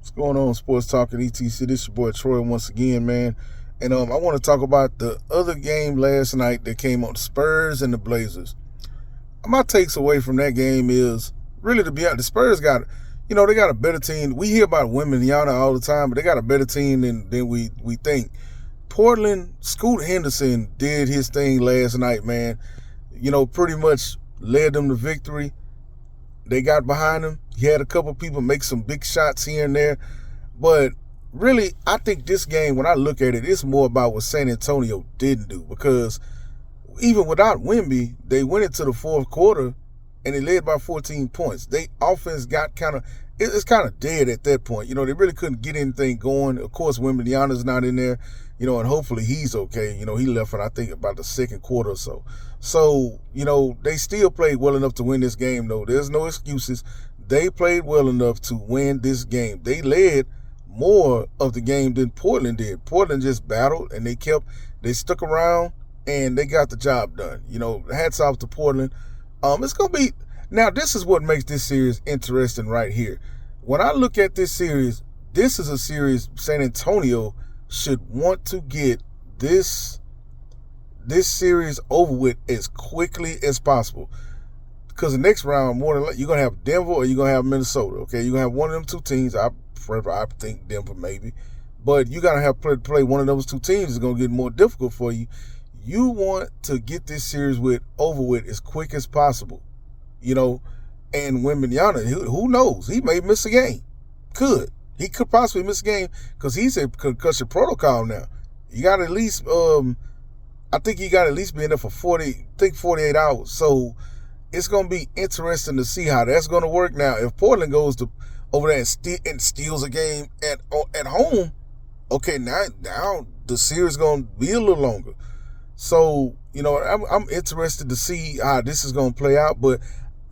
What's going on, Sports Talking ETC? This your boy Troy once again, man. And I want to talk about the other game last night that came on, the Spurs and the Blazers. My takes away from that game is, really, to be honest, the Spurs got, they got a better team. We hear about Wemby all the time, but they got a better team than we think. Portland, Scoot Henderson did his thing last night, man. Pretty much led them to victory. They got behind him. He had a couple people make some big shots here and there. But really, I think this game, when I look at it, it's more about what San Antonio didn't do. Because even without Wemby, they went into the fourth quarter and they led by 14 points. They offense got it's kind of dead at that point. They really couldn't get anything going. Of course, Wembanyama's not in there, and hopefully he's okay. He left for, I think, about the second quarter or so. So, they still played well enough to win this game, though. There's no excuses. They played well enough to win this game. They led more of the game than Portland did. Portland just battled, and they stuck around, and they got the job done. Hats off to Portland. It's going to be, now this is what makes this series interesting right here. When I look at this series, this is a series San Antonio should want to get this series over with as quickly as possible. Because the next round, more than likely, you're going to have Denver or you're going to have Minnesota. Okay, you're going to have one of them two teams. I think Denver maybe. But you got to have play one of those two teams. It's going to get more difficult for you. You want to get this series over with as quick as possible. And Wembanyama, who knows? He may miss a game. He could possibly miss a game because he's in concussion protocol now. You got to at least, I think you got to at least be in there for 48 hours. So it's going to be interesting to see how that's going to work. Now, if Portland goes over there and steals a game at home, okay, now the series is going to be a little longer. So, I'm interested to see how this is going to play out. But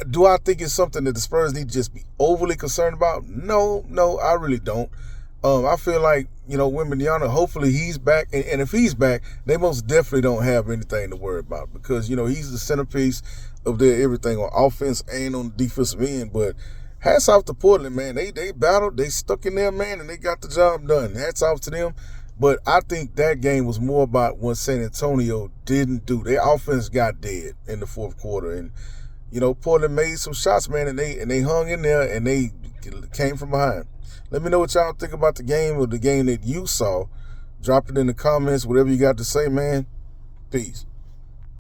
do I think it's something that the Spurs need to just be overly concerned about? No, I really don't. I feel like, Wembanyama, hopefully he's back. And if he's back, they most definitely don't have anything to worry about because, he's the centerpiece of their everything on offense and on the defensive end. But hats off to Portland, man. They battled, they stuck in there, man, and they got the job done. Hats off to them. But I think that game was more about what San Antonio didn't do. Their offense got dead in the fourth quarter. And, Portland made some shots, man, and they hung in there and they came from behind. Let me know what y'all think about the game or the game that you saw. Drop it in the comments, whatever you got to say, man. Peace.